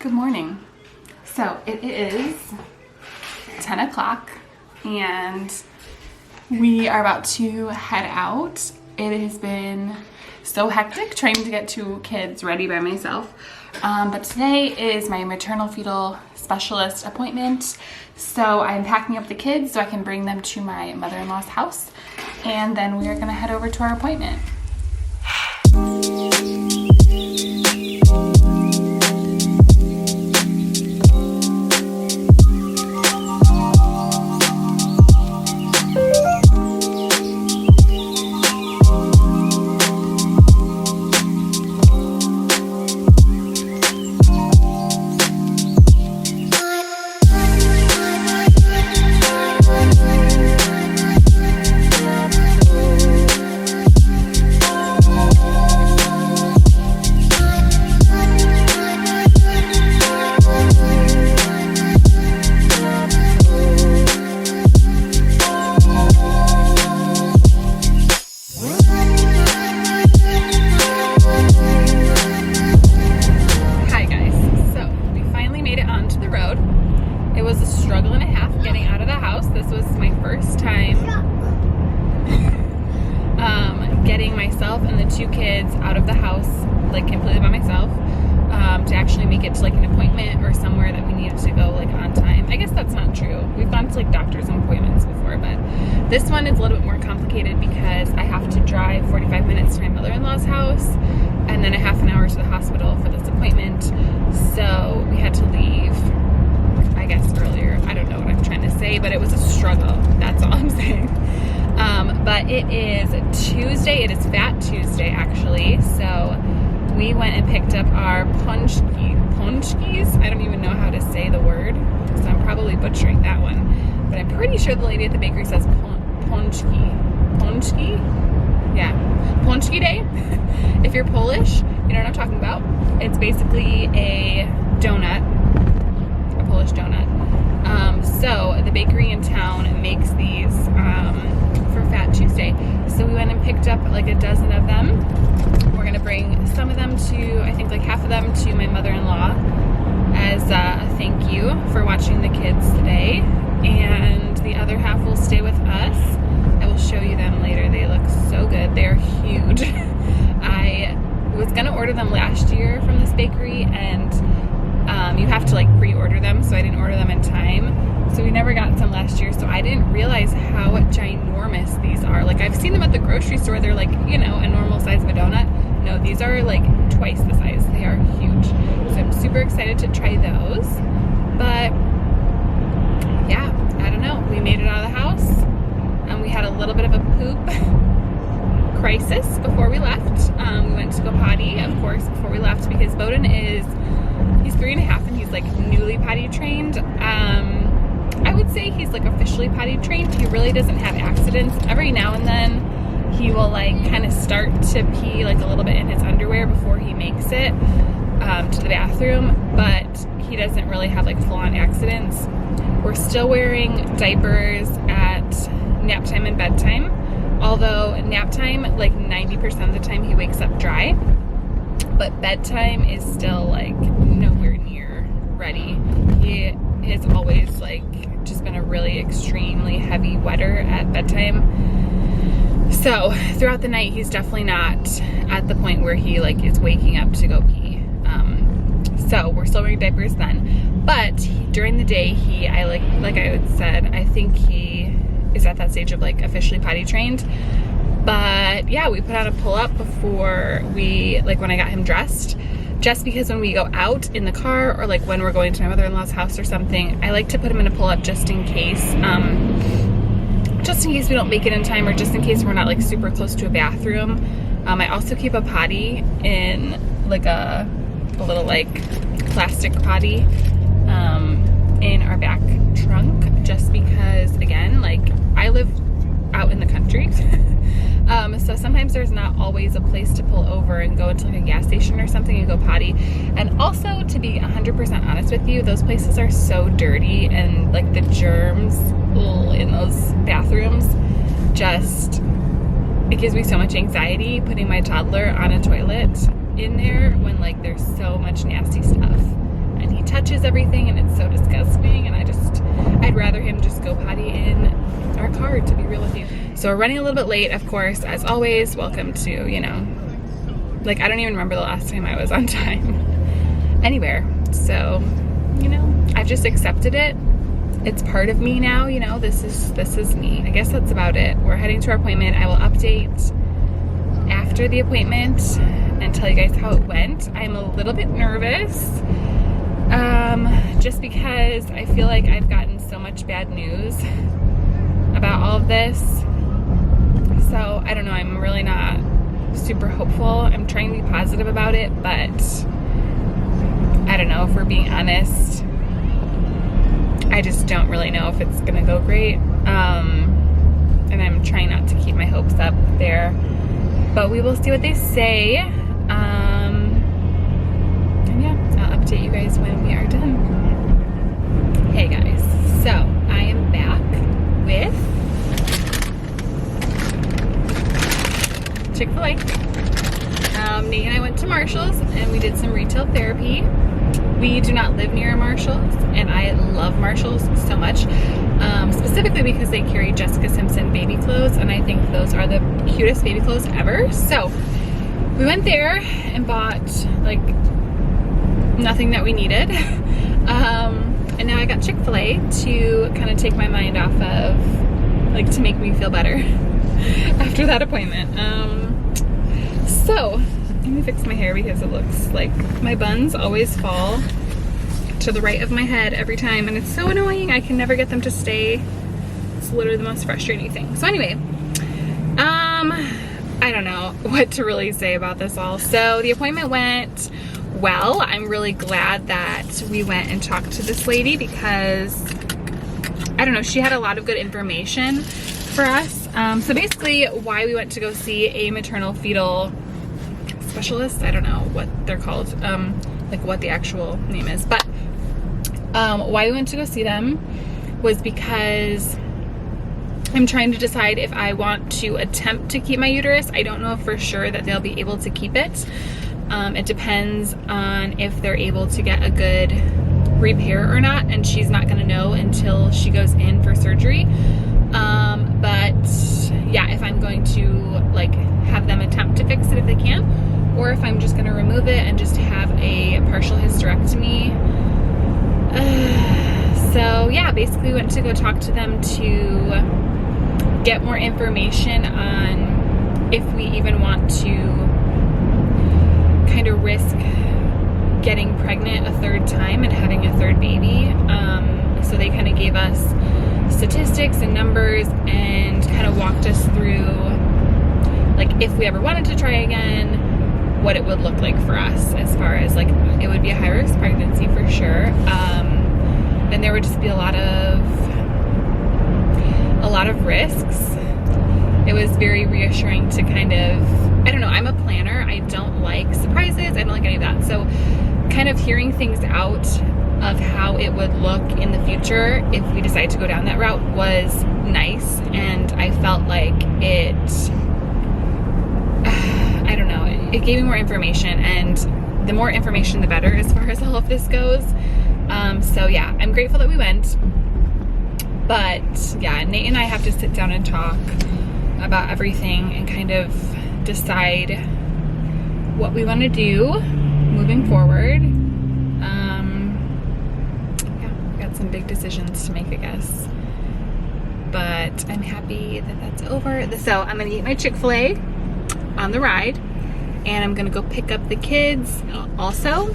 Good morning. So it is 10 o'clock and we are about to head out. It has been so hectic trying to get two kids ready by myself. But today is my maternal fetal specialist appointment. So I'm packing up the kids so I can bring them to my mother-in-law's house. And then we are gonna head over to our appointment. Getting myself and the two kids out of the house, like completely by myself, to actually make it to like an appointment or somewhere that we needed to go like on time. I guess that's not true. We've gone to like doctor's appointments before, but this one is a little bit more complicated because I have to drive 45 minutes to my mother-in-law's house and then a half an hour to the hospital for this appointment. So we had to leave, I guess, earlier. I don't know what I'm trying to say, but it was a struggle. That's all I'm saying. But it is Tuesday. It is Fat Tuesday, actually. So we went and picked up our ponchkis. I don't even know how to say the word, so I'm probably butchering that one. But I'm pretty sure the lady at the bakery says ponchki. Ponchki? Yeah. Ponchki day. If you're Polish, you know what I'm talking about. It's basically a donut, a Polish donut. So the bakery in town makes these for Fat Tuesday. So we went and picked up like a dozen of them. We're gonna bring some of them to, I think like half of them to my mother-in-law as a thank you for watching the kids today. And the other half will stay with us. I will show you them later. They look so good. They're huge. I was gonna order them last year from this bakery and you have to like pre-order them, so I didn't order them in time. So we never got some last year, so I didn't realize how ginormous these are. Like I've seen them at the grocery store, they're like, you know, a normal size of a donut. No, these are like twice the size. They are huge. So I'm super excited to try those. But yeah, I don't know. We made it out of the house and we had a little bit of a poop crisis before we left. We went to go potty, of course, before we left because Bowden he's 3.5 and he's like newly potty trained. I would say he's like officially potty trained. He really doesn't have accidents. Every now and then he will like kind of start to pee like a little bit in his underwear before he makes it to the bathroom, but he doesn't really have like full-on accidents. We're still wearing diapers at nap time and bedtime, although nap time, like 90% of the time he wakes up dry, but bedtime is still like nowhere near ready. He has always like just been a really extremely heavy wetter at bedtime. So throughout the night, he's definitely not at the point where he like is waking up to go pee. So we're still wearing diapers then, but during the day, like I said, I think he is at that stage of like officially potty trained. But yeah, we put on a pull-up before when I got him dressed, just because when we go out in the car or like when we're going to my mother-in-law's house or something, I like to put him in a pull-up just in case we don't make it in time, or just in case we're not like super close to a bathroom. I also keep a potty in like a little like plastic potty in our back trunk, just because again, like I live out in the country. So sometimes there's not always a place to pull over and go into like a gas station or something and go potty. And also, to be 100% honest with you, those places are so dirty, and like the germs in those bathrooms just, it gives me so much anxiety putting my toddler on a toilet in there when like there's so much nasty stuff and he touches everything and it's so disgusting, and I'd rather him just go potty in our car, to be real with you. So we're running a little bit late, of course, as always. Welcome to, you know, like, I don't even remember the last time I was on time anywhere. So, you know, I've just accepted it. It's part of me now, you know, this is me. I guess that's about it. We're heading to our appointment. I will update after the appointment and tell you guys how it went. I'm a little bit nervous, just because I feel like I've gotten so much bad news about all of this. So I don't know, I'm really not super hopeful. I'm trying to be positive about it, but I don't know, if we're being honest, I just don't really know if it's gonna go great. And I'm trying not to keep my hopes up there, but we will see what they say. And yeah, I'll update you guys when we are done. Hey guys, so I am back with Chick-fil-A. Nate and I went to Marshall's and we did some retail therapy. We do not live near Marshall's, and I love Marshall's so much, specifically because they carry Jessica Simpson baby clothes, and I think those are the cutest baby clothes ever. So we went there and bought like nothing that we needed. And now I got Chick-fil-A to kind of take my mind off of, like, to make me feel better after that appointment. So let me fix my hair because it looks like my buns always fall to the right of my head every time, and it's so annoying. I can never get them to stay. It's literally the most frustrating thing. So anyway, I don't know what to really say about this all. So the appointment went well. I'm really glad that we went and talked to this lady because, I don't know, she had a lot of good information for us. So basically why we went to go see a maternal fetal specialist, I don't know what they're called, like what the actual name is, but why we went to go see them was because I'm trying to decide if I want to attempt to keep my uterus. I don't know for sure that they'll be able to keep it. It depends on if they're able to get a good repair or not, and she's not gonna know until she goes in for surgery. But yeah, if I'm going to like have them attempt to fix it if they can, or if I'm just gonna remove it and just have a partial hysterectomy. So yeah, basically we went to go talk to them to get more information on if we even want to kind of risk getting pregnant a third time and having a third baby. So they kind of gave us statistics and numbers and kind of walked us through, like, if we ever wanted to try again, what it would look like for us, as far as like it would be a high risk pregnancy for sure. And there would just be a lot of risks. It was very reassuring to kind of, I don't know, I'm a planner. I don't like surprises. I don't like any of that. So kind of hearing things out of how it would look in the future if we decide to go down that route was nice. And I felt like it, I don't know, it gave me more information, and the more information the better as far as all of this goes. So yeah, I'm grateful that we went. But yeah, Nate and I have to sit down and talk about everything and kind of decide what we want to do moving forward. Yeah, we got some big decisions to make, I guess. But I'm happy that that's over. So I'm gonna eat my Chick-fil-A on the ride, and I'm gonna go pick up the kids. Also,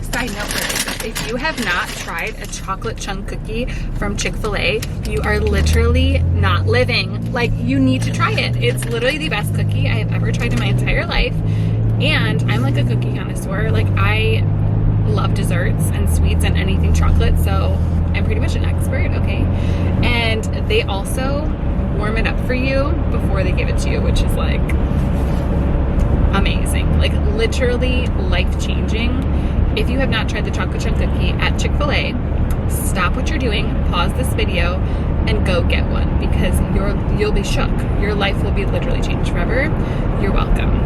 side note for this, if you have not tried a chocolate chunk cookie from Chick-fil-A, you are literally not living. Like, you need to try it. It's literally the best cookie I have ever tried in my entire life. And I'm like a cookie connoisseur. Like, I love desserts and sweets and anything chocolate, so I'm pretty much an expert, okay? And they also warm it up for you before they give it to you, which is like amazing. Like, literally life-changing. If you have not tried the chocolate chunk cookie at Chick-fil-A, stop what you're doing, pause this video, and go get one, because you'll be shook. Your life will be literally changed forever. You're welcome.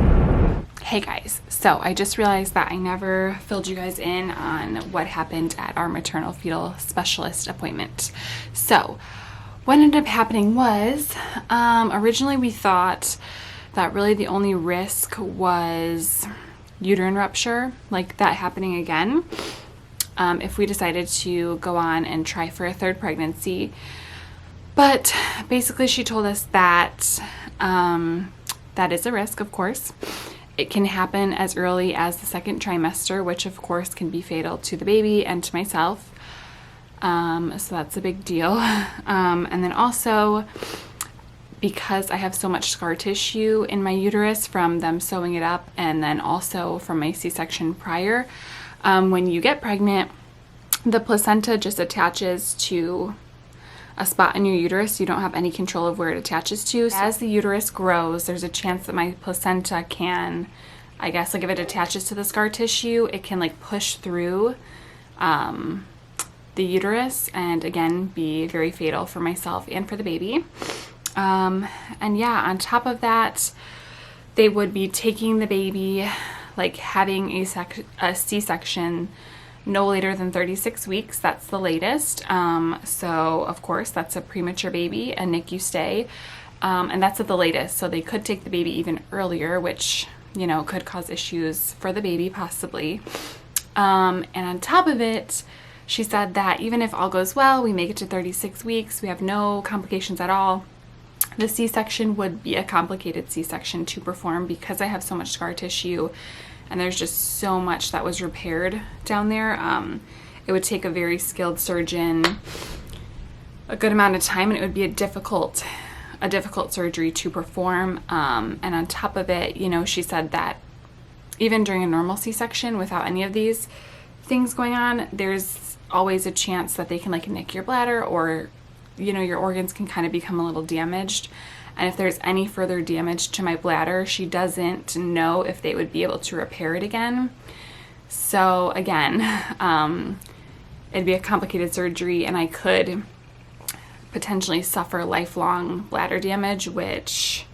Hey guys, so I just realized that I never filled you guys in on what happened at our maternal fetal specialist appointment. So what ended up happening was, originally we thought that really the only risk was uterine rupture, like that happening again, if we decided to go on and try for a third pregnancy. But basically she told us that that is a risk, of course. It can happen as early as the second trimester, which of course can be fatal to the baby and to myself. So that's a big deal. And then also, because I have so much scar tissue in my uterus from them sewing it up, and then also from my C-section prior, when you get pregnant, the placenta just attaches to a spot in your uterus. You don't have any control of where it attaches to. As the uterus grows, there's a chance that my placenta can, I guess, like if it attaches to the scar tissue, it can like push through the uterus and again be very fatal for myself and for the baby. And yeah, on top of that, they would be taking the baby, like having a C-section no later than 36 weeks. That's the latest. So of course that's a premature baby, a NICU stay, and that's at the latest. So they could take the baby even earlier, which, you know, could cause issues for the baby possibly. And on top of it, she said that even if all goes well, we make it to 36 weeks, we have no complications at all, the C-section would be a complicated C-section to perform because I have so much scar tissue and there's just so much that was repaired down there. It would take a very skilled surgeon a good amount of time, and it would be a difficult surgery to perform. And on top of it, you know, she said that even during a normal C-section without any of these things going on, there's always a chance that they can like nick your bladder, or, you know, your organs can kind of become a little damaged. And if there's any further damage to my bladder, she doesn't know if they would be able to repair it again. So again, it'd be a complicated surgery, and I could potentially suffer lifelong bladder damage, which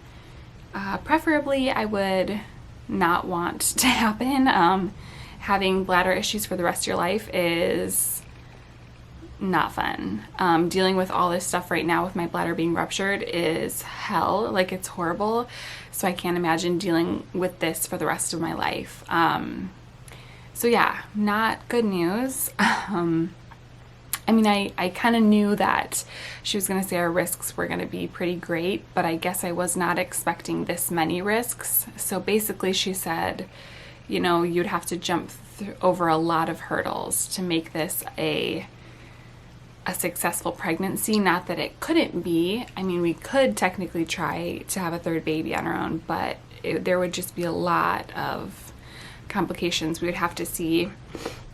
preferably I would not want to happen. Having bladder issues for the rest of your life is not fun. Dealing with all this stuff right now with my bladder being ruptured is hell. Like, it's horrible. So I can't imagine dealing with this for the rest of my life. So yeah, not good news. I mean, I kind of knew that she was going to say our risks were going to be pretty great, but I guess I was not expecting this many risks. So basically she said, you know, you'd have to jump over a lot of hurdles to make this a successful pregnancy. Not that it couldn't be. I mean, we could technically try to have a third baby on our own, but there would just be a lot of complications. We would have to see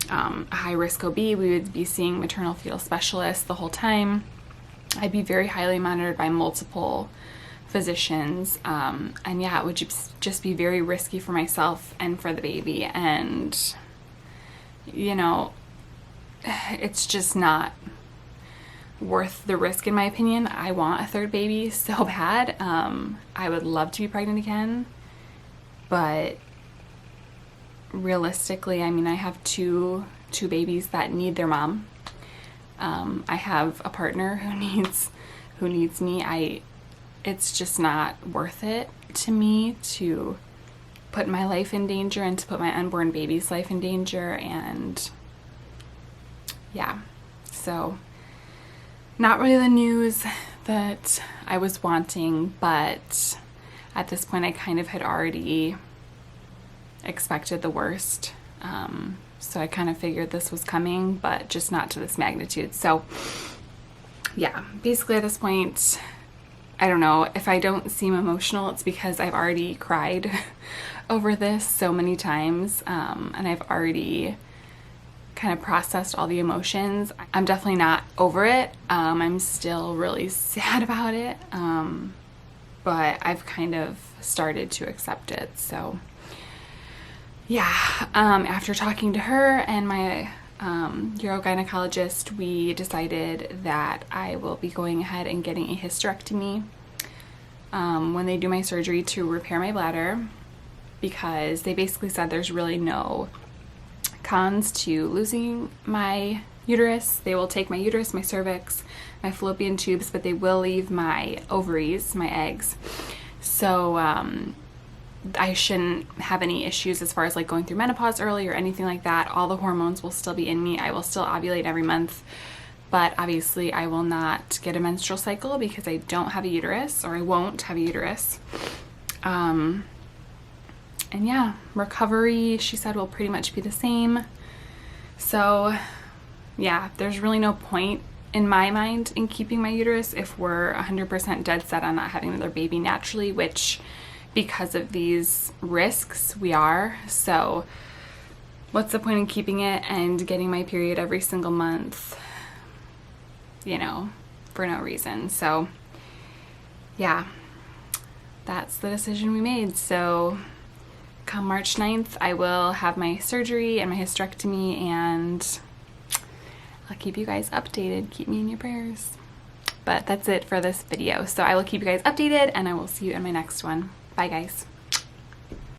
a high-risk OB. We would be seeing maternal fetal specialists the whole time. I'd be very highly monitored by multiple physicians. And yeah, it would just be very risky for myself and for the baby. And, you know, it's just not worth the risk, in my opinion. I want a third baby so bad. I would love to be pregnant again, but realistically, I mean, I have two babies that need their mom. I have a partner who needs me. It's just not worth it to me to put my life in danger and to put my unborn baby's life in danger. And yeah, so not really the news that I was wanting, but at this point I kind of had already expected the worst. So I kind of figured this was coming, but just not to this magnitude. So yeah, basically at this point, I don't know, if I don't seem emotional, it's because I've already cried over this so many times, and I've already kind of processed all the emotions. I'm definitely not over it. I'm still really sad about it, but I've kind of started to accept it. So yeah, after talking to her and my urogynecologist, we decided that I will be going ahead and getting a hysterectomy when they do my surgery to repair my bladder. because they basically said there's really no cons to losing my uterus. They will take my uterus, my cervix, my fallopian tubes, but they will leave my ovaries, my eggs. So I shouldn't have any issues as far as like going through menopause early or anything like that. All the hormones will still be in me. I will still ovulate every month, but obviously I will not get a menstrual cycle because I don't have a uterus, or I won't have a uterus. And yeah, recovery, she said, will pretty much be the same. So yeah, there's really no point in my mind in keeping my uterus if we're 100% dead set on not having another baby naturally, which because of these risks we are. So what's the point in keeping it and getting my period every single month, you know, for no reason? So yeah, that's the decision we made. So come March 9th, I will have my surgery and my hysterectomy, and I'll keep you guys updated. Keep me in your prayers. But that's it for this video. So I will keep you guys updated, and I will see you in my next one. Bye, guys.